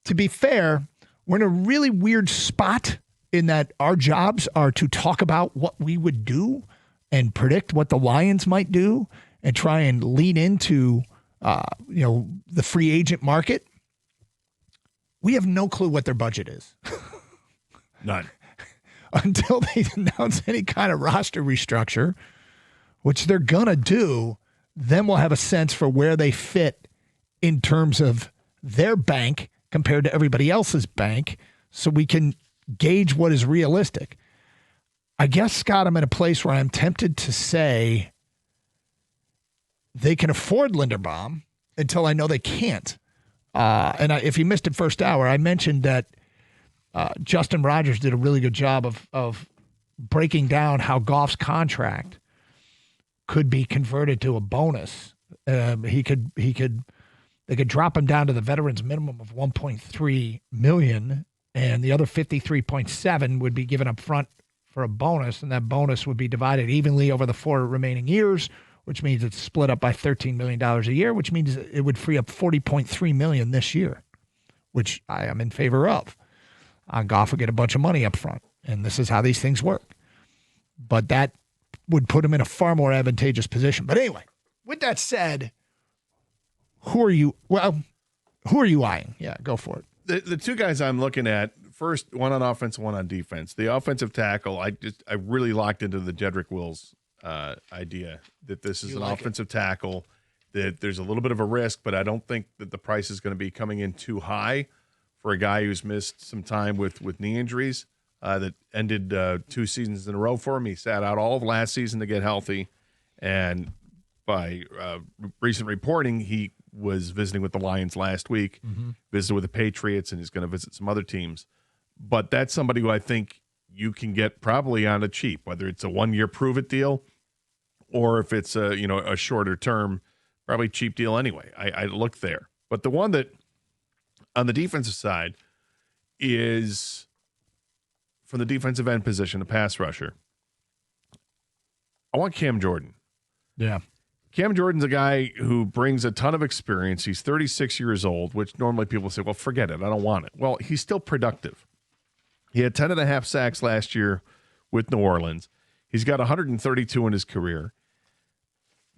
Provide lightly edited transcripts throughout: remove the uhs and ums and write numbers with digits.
to be fair, we're in a really weird spot in that our jobs are to talk about what we would do and predict what the Lions might do and try and lean into, the free agent market. We have no clue what their budget is. None. Until they announce any kind of roster restructure, which they're going to do, then we'll have a sense for where they fit in terms of their bank compared to everybody else's bank, so we can gauge what is realistic. I guess, Scott, I'm in a place where I'm tempted to say they can afford Linderbaum until I know they can't. If you missed it first hour, I mentioned that Justin Rogers did a really good job of breaking down how Goff's contract could be converted to a bonus. They could drop him down to the veterans minimum of $1.3 million, and the other $53.7 would be given up front for a bonus, and that bonus would be divided evenly over the 4 remaining years, which means it's split up by $13 million a year, which means it would free up $40.3 million this year, which I am in favor of. Goff would get a bunch of money up front, and this is how these things work. But that would put him in a far more advantageous position. But anyway, with that said, who are you eyeing? Yeah, go for it. The two guys I'm looking at, first, one on offense, one on defense. The offensive tackle, I really locked into the Jedrick Wills idea that this is an offensive tackle, that there's a little bit of a risk, but I don't think that the price is going to be coming in too high for a guy who's missed some time with knee injuries that ended 2 seasons in a row for him. He sat out all of last season to get healthy, and by recent reporting, he was visiting with the Lions last week, visited with the Patriots, and he's going to visit some other teams. But that's somebody who I think you can get probably on a cheap, whether it's a 1-year prove-it deal or if it's a shorter term, probably cheap deal anyway. I look there. But the one that on the defensive side is from the defensive end position, a pass rusher. I want Cam Jordan. Yeah. Cam Jordan's a guy who brings a ton of experience. He's 36 years old, which normally people say, well, forget it. I don't want it. Well, he's still productive. He had 10.5 sacks last year with New Orleans. He's got 132 in his career.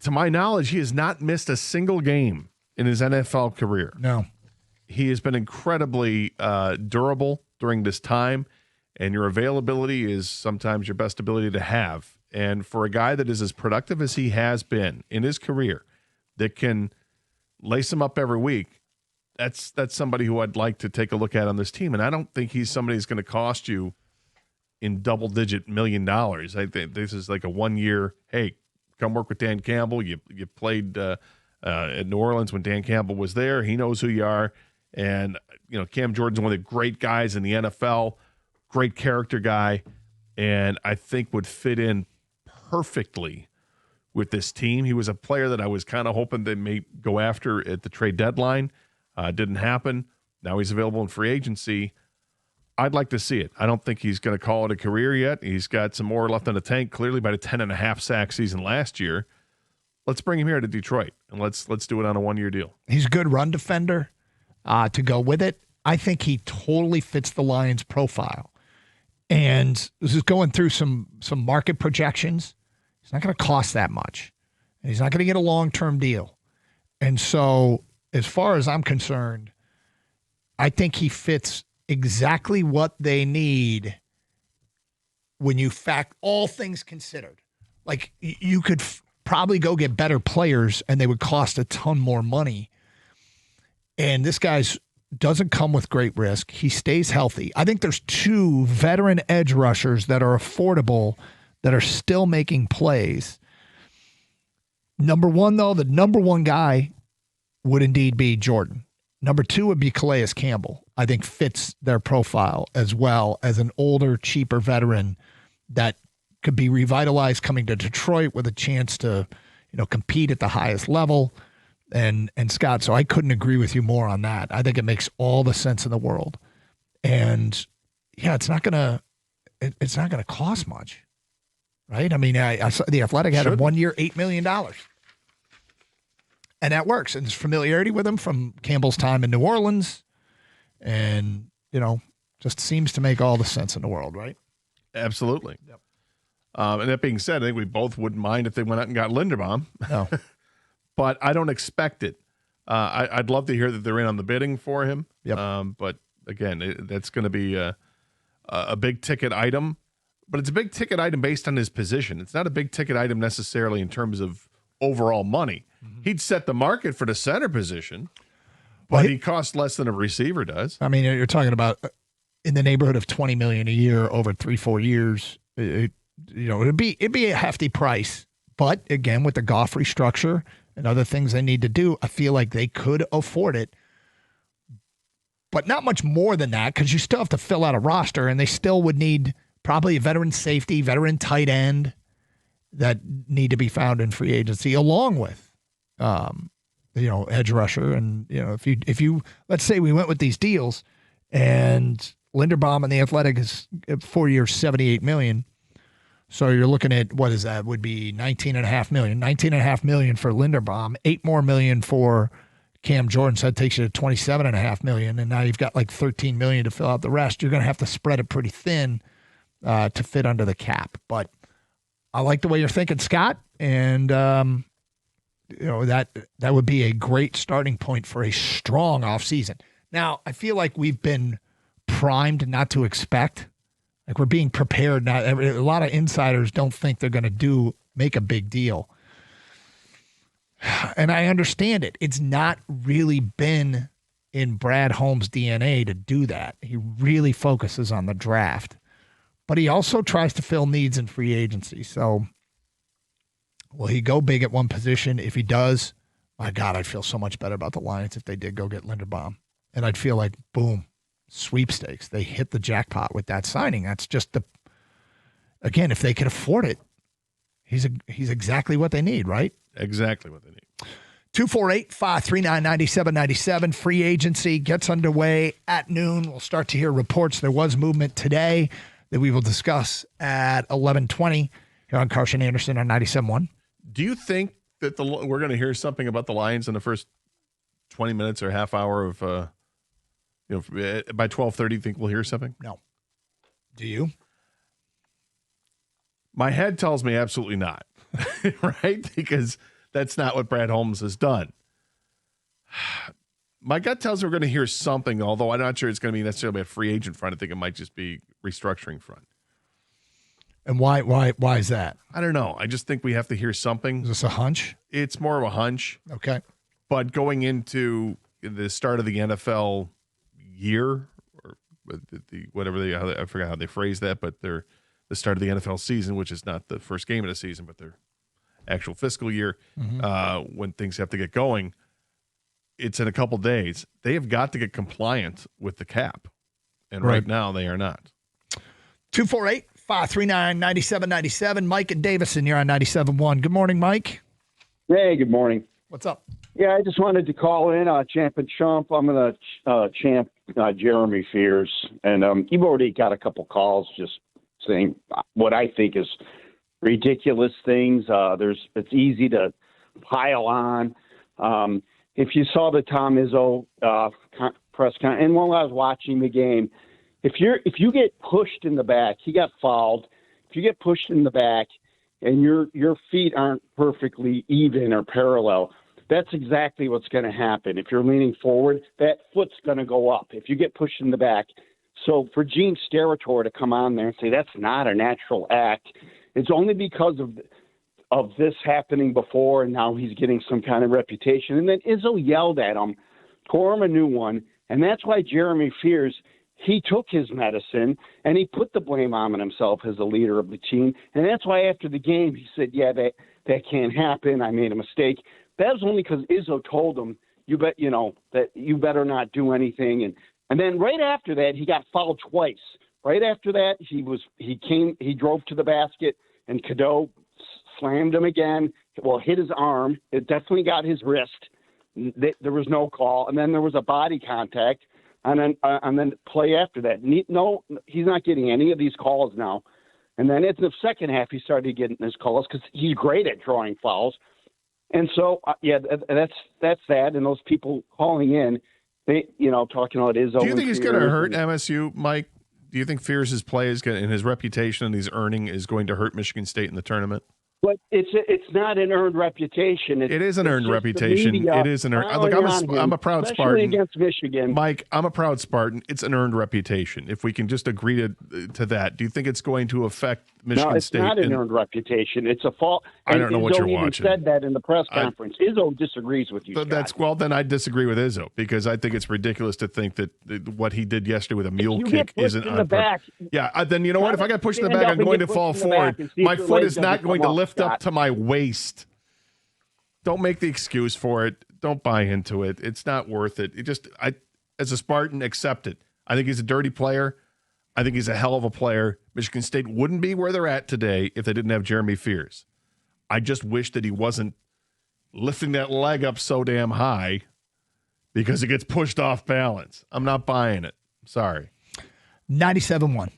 To my knowledge, he has not missed a single game in his NFL career. No. He has been incredibly durable during this time, and your availability is sometimes your best ability to have. And for a guy that is as productive as he has been in his career, that can lace him up every week, that's somebody who I'd like to take a look at on this team. And I don't think he's somebody who's going to cost you in double-digit $1 million. I think this is like a 1-year, hey, come work with Dan Campbell. You played at New Orleans when Dan Campbell was there. He knows who you are. And, Cam Jordan's one of the great guys in the NFL, great character guy, and I think would fit in perfectly with this team. He was a player that I was kind of hoping they may go after at the trade deadline. Didn't happen. Now he's available in free agency. I'd like to see it. I don't think he's going to call it a career yet. He's got some more left in the tank, clearly by the 10.5 sack season last year. Let's bring him here to Detroit, and let's do it on a 1-year deal. He's a good run defender to go with it. I think he totally fits the Lions' profile. And this is going through some market projections. He's not going to cost that much. And he's not going to get a long-term deal. And so, as far as I'm concerned, I think he fits exactly what they need when you fact all things considered. Like, you could probably go get better players, and they would cost a ton more money. And this guy's doesn't come with great risk. He stays healthy. I think there's 2 veteran edge rushers that are affordable that are still making plays. Number 1, though, the number 1 guy would indeed be Jordan. Number 2 would be Calais Campbell. I think fits their profile as well as an older, cheaper veteran that could be revitalized coming to Detroit with a chance to, compete at the highest level. And Scott, so I couldn't agree with you more on that. I think it makes all the sense in the world. And yeah, it's not gonna cost much, right? I mean, I saw the Athletic had a 1-year, $8 million, and that works. And there's familiarity with him from Campbell's time in New Orleans, And, just seems to make all the sense in the world, right? Absolutely. Yep. And that being said, I think we both wouldn't mind if they went out and got Linderbaum. No. But I don't expect it. I'd love to hear that they're in on the bidding for him. Yep. But again, that's going to be a big ticket item. But it's a big ticket item based on his position. It's not a big ticket item necessarily in terms of overall money. Mm-hmm. He'd set the market for the center position, but he costs less than a receiver does. I mean, you're talking about in the neighborhood of $20 million a year over 3-4 years. It'd be a hefty price. But again, with the Goff restructure and other things they need to do, I feel like they could afford it. But not much more than that, because you still have to fill out a roster, and they still would need probably a veteran safety, veteran tight end that need to be found in free agency, along with, edge rusher. And, if you let's say we went with these deals and Linderbaum and the Athletic is 4 years, $78 million. So you're looking at, what is that? Would be $19.5 million. $19.5 million for Linderbaum, $8 more million for Cam Jordan. So that takes you to $27.5 million. And now you've got like $13 million to fill out the rest. You're going to have to spread it pretty thin to fit under the cap. But I like the way you're thinking, Scott. And, that would be a great starting point for a strong offseason. Now, I feel like we've been primed not to expect. Like, we're being prepared. Not a lot of insiders don't think they're going to make a big deal. And I understand it. It's not really been in Brad Holmes' DNA to do that. He really focuses on the draft. But he also tries to fill needs in free agency. So will he go big at one position? If he does, my God, I'd feel so much better about the Lions if they did go get Linderbaum. And I'd feel like, boom, sweepstakes. They hit the jackpot with that signing. That's just again, if they could afford it, he's exactly what they need, right? Exactly what they need. 248-539-9797. Free agency gets underway at noon. We'll start to hear reports. There was movement today that we will discuss at 11:20 here on Karsch and Anderson on 97.1. Do you think that we're going to hear something about the Lions in the first 20 minutes or half hour of by 12:30? You think we'll hear something? No. Do you? My head tells me absolutely not. Right? Because that's not what Brad Holmes has done. My gut tells me we're going to hear something, although I'm not sure it's going to be necessarily a free agent front. I think it might just be restructuring front. And why is that? I don't know. I just think we have to hear something. Is this a hunch? It's more of a hunch. Okay. But going into the start of the NFL year, or I forgot how they phrase that, but they're the start of the NFL season, which is not the first game of the season, but their actual fiscal year, when things have to get going. It's in a couple days. They have got to get compliant with the cap. And right now they are not. 248-539-9797. Mike and Davison, you're on 97.1. Good morning, Mike. Hey, good morning. What's up? Yeah, I just wanted to call in, Champ and Chump. I'm going to champ Jeremy Fears. And you've already got a couple calls just saying what I think is ridiculous things. It's easy to pile on. If you saw the Tom Izzo press conference, and while I was watching the game, if you get pushed in the back, he got fouled. If you get pushed in the back and your feet aren't perfectly even or parallel, that's exactly what's going to happen. If you're leaning forward, that foot's going to go up. If you get pushed in the back. So for Gene Steratore to come on there and say that's not a natural act, it's only because of this happening before, and now he's getting some kind of reputation. And then Izzo yelled at him, tore him a new one, and that's why Jeremy Fears, he took his medicine, and he put the blame on himself as the leader of the team. And that's why after the game he said, yeah, that can't happen. I made a mistake. That was only because Izzo told him, that you better not do anything. And then right after that, he got fouled twice. Right after that, he drove to the basket, and Cadeau slammed him again. Well, hit his arm. It definitely got his wrist. There was no call. And then there was a body contact. And then play after that. No, he's not getting any of these calls now. And then in the second half, he started getting his calls because he's great at drawing fouls. And so, that's that. And those people calling in, talking about Izzo. Do you think he's going to hurt and MSU, Mike? Do you think Fears' play and his reputation and his earning is going to hurt Michigan State in the tournament? But it's not an earned reputation. It is an earned reputation. It is an earned. Look, I'm a proud Spartan. Against Michigan, Mike, I'm a proud Spartan. It's an earned reputation. If we can just agree to that, do you think it's going to affect Michigan State? No, it's not an earned reputation. It's a fault. I don't know what you're even watching. Said that in the press conference. Izzo disagrees with you. Well, then I disagree with Izzo because I think it's ridiculous to think that what he did yesterday with a mule kick isn't on purpose. Yeah, then you know what? If I got pushed in the back, I'm going to fall forward. My foot is not going to lift up to my waist. Don't make the excuse for it. Don't buy into it. It's not worth it. As a Spartan, accept it. I think he's a dirty player. I think he's a hell of a player. Michigan State wouldn't be where they're at today if they didn't have Jeremy Fears. I just wish that he wasn't lifting that leg up so damn high because it gets pushed off balance. I'm not buying it. Sorry. 97-1.